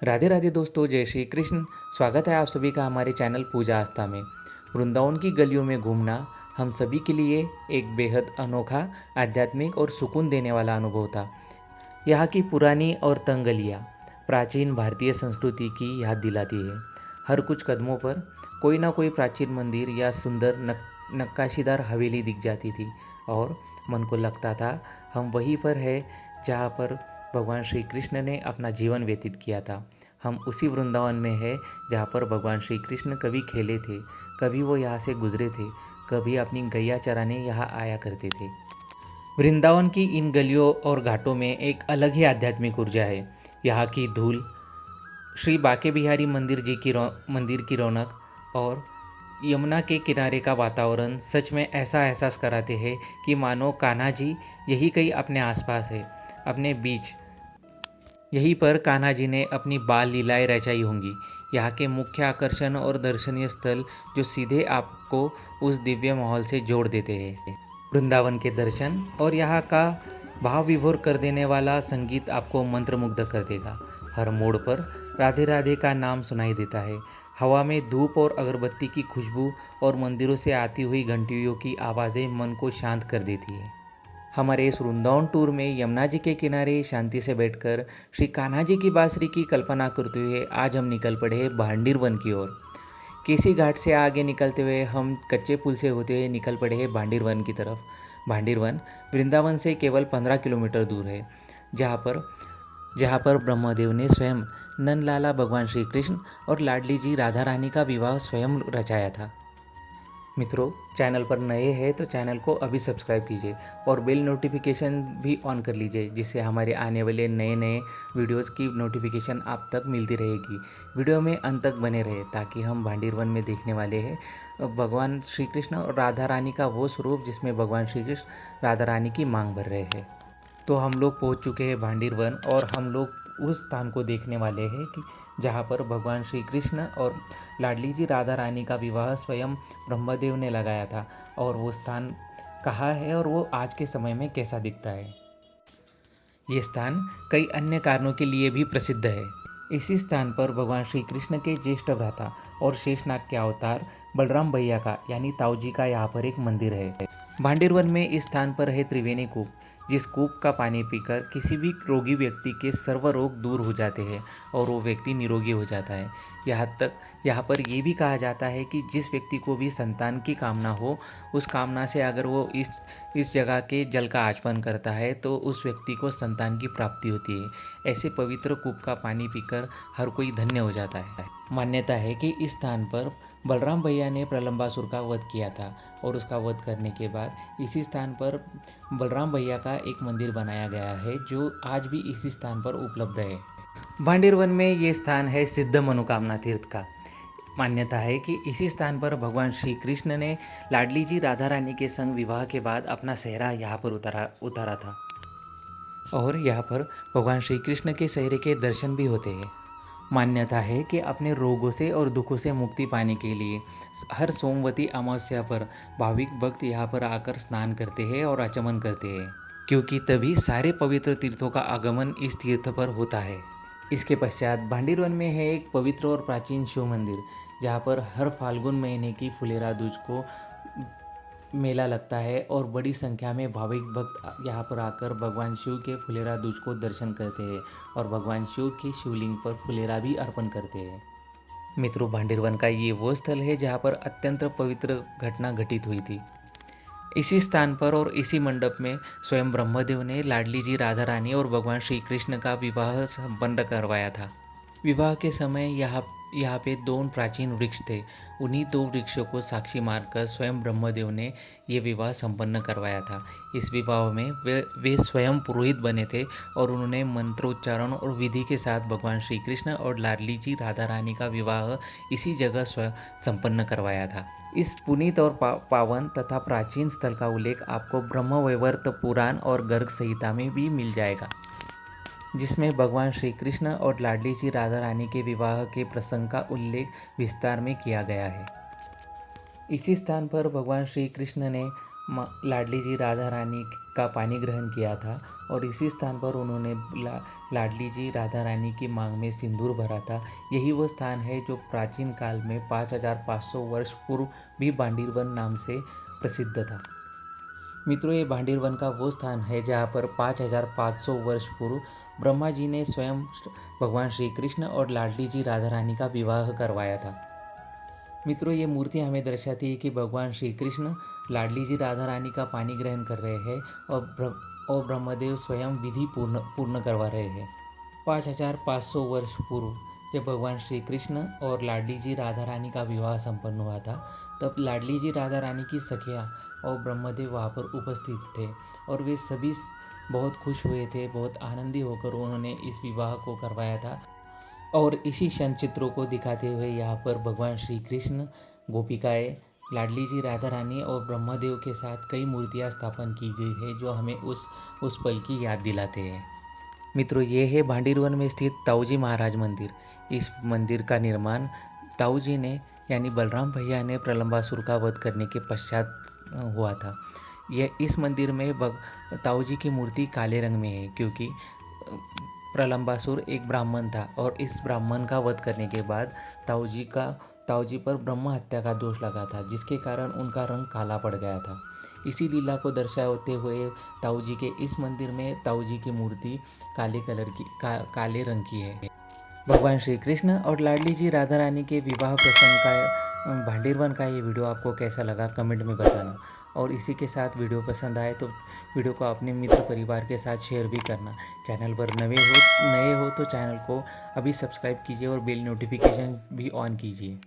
राधे राधे दोस्तों, जय श्री कृष्ण। स्वागत है आप सभी का हमारे चैनल पूजा आस्था में। वृंदावन की गलियों में घूमना हम सभी के लिए एक बेहद अनोखा, आध्यात्मिक और सुकून देने वाला अनुभव था। यहाँ की पुरानी और तंग गलियाँ प्राचीन भारतीय संस्कृति की याद दिलाती है। हर कुछ कदमों पर कोई ना कोई प्राचीन मंदिर या सुंदर नक्काशीदार हवेली दिख जाती थी और मन को लगता था हम वहीं पर है जहाँ पर भगवान श्री कृष्ण ने अपना जीवन व्यतीत किया था। हम उसी वृंदावन में है जहाँ पर भगवान श्री कृष्ण कभी खेले थे, कभी वो यहाँ से गुजरे थे, कभी अपनी गैया चराने यहाँ आया करते थे। वृंदावन की इन गलियों और घाटों में एक अलग ही आध्यात्मिक ऊर्जा है। यहाँ की धूल, श्री बांके बिहारी मंदिर की रौनक और यमुना के किनारे का वातावरण सच में ऐसा एहसास कराते हैं कि मानो कान्हा जी यही कहीं अपने आसपास है, अपने बीच। यहीं पर कान्हा जी ने अपनी बाल लीलाएं रचाई होंगी। यहाँ के मुख्य आकर्षण और दर्शनीय स्थल जो सीधे आपको उस दिव्य माहौल से जोड़ देते हैं। वृंदावन के दर्शन और यहाँ का भाव विभोर कर देने वाला संगीत आपको मंत्रमुग्ध कर देगा। हर मोड़ पर राधे राधे का नाम सुनाई देता है। हवा में धूप और अगरबत्ती की खुशबू और मंदिरों से आती हुई घंटियों की आवाज़ें मन को शांत कर देती है। हमारे इस वृंदावन टूर में यमुना जी के किनारे शांति से बैठकर श्री कान्हा जी की बांसुरी की कल्पना करते हुए आज हम निकल पड़े भांडीर वन की ओर। केसी घाट से आगे निकलते हुए हम कच्चे पुल से होते हुए निकल पड़े हैं भांडीर वन की तरफ। भांडीर वन वृंदावन से केवल 15 किलोमीटर दूर है, जहाँ पर ब्रह्मदेव ने स्वयं नंदलाला भगवान श्री कृष्ण और लाडली जी राधा रानी का विवाह स्वयं रचाया था। मित्रों, चैनल पर नए हैं तो चैनल को अभी सब्सक्राइब कीजिए और बेल नोटिफिकेशन भी ऑन कर लीजिए, जिससे हमारे आने वाले नए नए वीडियोस की नोटिफिकेशन आप तक मिलती रहेगी। वीडियो में अंत तक बने रहे ताकि हम भांडीर वन में देखने वाले हैं भगवान श्री कृष्ण और राधा रानी का वो स्वरूप जिसमें भगवान श्री कृष्ण राधा रानी की मांग भर रहे हैं। तो हम लोग पहुँच चुके हैं भांडीर वन और हम लोग उस स्थान को देखने वाले हैं कि जहाँ पर भगवान श्री कृष्ण और लाडली जी राधा रानी का विवाह स्वयं ब्रह्मदेव ने लगाया था, और वो स्थान कहाँ है और वो आज के समय में कैसा दिखता है। ये स्थान कई अन्य कारणों के लिए भी प्रसिद्ध है। इसी स्थान पर भगवान श्री कृष्ण के ज्येष्ठ भ्राता और शेषनाग के अवतार बलराम भैया का यानी ताऊजी का यहाँ पर एक मंदिर है। भांडीर वन में इस स्थान पर है त्रिवेणी कूप, जिस कूप का पानी पीकर किसी भी रोगी व्यक्ति के सर्व रोग दूर हो जाते हैं और वो व्यक्ति निरोगी हो जाता है। यहाँ पर ये भी कहा जाता है कि जिस व्यक्ति को भी संतान की कामना हो, उस कामना से अगर वो इस जगह के जल का आचमन करता है तो उस व्यक्ति को संतान की प्राप्ति होती है। ऐसे पवित्र कूप का पानी पीकर हर कोई धन्य हो जाता है। मान्यता है कि इस स्थान पर बलराम भैया ने प्रलंबासुर का वध किया था और उसका वध करने के बाद इसी स्थान पर बलराम भैया का एक मंदिर बनाया गया है, जो आज भी इसी स्थान पर उपलब्ध है। भांडीर वन में ये स्थान है सिद्ध मनोकामना तीर्थ का। मान्यता है कि इसी स्थान पर भगवान श्री कृष्ण ने लाडली जी राधा रानी के संग विवाह के बाद अपना सेहरा यहाँ पर उतारा था, और यहाँ पर भगवान श्री कृष्ण के सेहरे के दर्शन भी होते हैं। मान्यता है कि अपने रोगों से और दुखों से मुक्ति पाने के लिए हर सोमवती अमावस्या पर भाविक भक्त यहाँ पर आकर स्नान करते हैं और आचमन करते हैं, क्योंकि तभी सारे पवित्र तीर्थों का आगमन इस तीर्थ पर होता है। इसके पश्चात भांडीर वन में है एक पवित्र और प्राचीन शिव मंदिर, जहाँ पर हर फाल्गुन महीने की फुलेरा दूज को मेला लगता है और बड़ी संख्या में भाविक भक्त यहाँ पर आकर भगवान शिव के फुलेरा दूज को दर्शन करते हैं और भगवान शिव की शिवलिंग पर फुलेरा भी अर्पण करते हैं। मित्रों, भांडीर वन का ये वो स्थल है जहाँ पर अत्यंत पवित्र घटना घटित हुई थी। इसी स्थान पर और इसी मंडप में स्वयं ब्रह्मदेव ने लाडली जी राधा रानी और भगवान श्री कृष्ण का विवाह संपन्न करवाया था। विवाह के समय यहाँ पे 2 प्राचीन वृक्ष थे। उन्हीं 2 वृक्षों को साक्षी मानकर स्वयं ब्रह्मदेव ने ये विवाह संपन्न करवाया था। इस विवाह में वे स्वयं पुरोहित बने थे और उन्होंने मंत्रोच्चारण और विधि के साथ भगवान श्री कृष्ण और लाडली जी राधा रानी का विवाह इसी जगह संपन्न करवाया था। इस पुनीत और पावन तथा प्राचीन स्थल का उल्लेख आपको ब्रह्मवैवर्त पुराण और गर्ग संहिता में भी मिल जाएगा, जिसमें भगवान श्री कृष्ण और लाडली जी राधा रानी के विवाह के प्रसंग का उल्लेख विस्तार में किया गया है। इसी स्थान पर भगवान श्री कृष्ण ने लाडली जी राधा रानी का पानी ग्रहण किया था और इसी स्थान पर उन्होंने लाडली जी राधा रानी की मांग में सिंदूर भरा था। यही वो स्थान है जो प्राचीन काल में 5500 वर्ष पूर्व भी भांडीर वन नाम से प्रसिद्ध था। मित्रों, ये भांडीर वन का वो स्थान है जहाँ पर 5500 वर्ष पूर्व ब्रह्मा जी ने स्वयं भगवान श्री कृष्ण और लाडली जी राधा रानी का विवाह करवाया था। मित्रों, ये मूर्ति हमें दर्शाती है कि भगवान श्री कृष्ण लाडली जी राधा रानी का पानी ग्रहण कर रहे हैं और ब्रह्मदेव स्वयं विधि पूर्ण करवा रहे हैं। 5500 वर्ष पूर्व जब भगवान श्री कृष्ण और लाडली जी राधा रानी का विवाह संपन्न हुआ था, तब लाडली जी राधा रानी की सखियाँ और ब्रह्मदेव वहाँ पर उपस्थित थे और वे सभी बहुत खुश हुए थे। बहुत आनंदी होकर उन्होंने इस विवाह को करवाया था। और इसी क्षण चित्रों को दिखाते हुए यहाँ पर भगवान श्री कृष्ण, गोपिकाएँ, लाडली जी राधा रानी और ब्रह्मदेव के साथ कई मूर्तियाँ स्थापन की गई है जो हमें उस पल की याद दिलाते हैं। मित्रों, ये है भांडीर वन में स्थित ताऊजी महाराज मंदिर। इस मंदिर का निर्माण ताऊजी ने यानी बलराम भैया ने प्रलंबासुर का वध करने के पश्चात हुआ था। यह इस मंदिर में ताऊजी की मूर्ति काले रंग में है क्योंकि प्रलंबासुर एक ब्राह्मण था और इस ब्राह्मण का वध करने के बाद ताऊजी पर ब्रह्म हत्या का दोष लगा था, जिसके कारण उनका रंग काला पड़ गया था। इसी लीला को दर्शाते हुए ताऊजी के इस मंदिर में ताऊजी की मूर्ति काले रंग की है। भगवान श्री कृष्ण और लाडली जी राधा रानी के विवाह प्रसंग का भांडीर वन का ये वीडियो आपको कैसा लगा कमेंट में बताना। और इसी के साथ वीडियो पसंद आए तो वीडियो को अपने मित्र परिवार के साथ शेयर भी करना। चैनल पर नए हो तो चैनल को अभी सब्सक्राइब कीजिए और बेल नोटिफिकेशन भी ऑन कीजिए।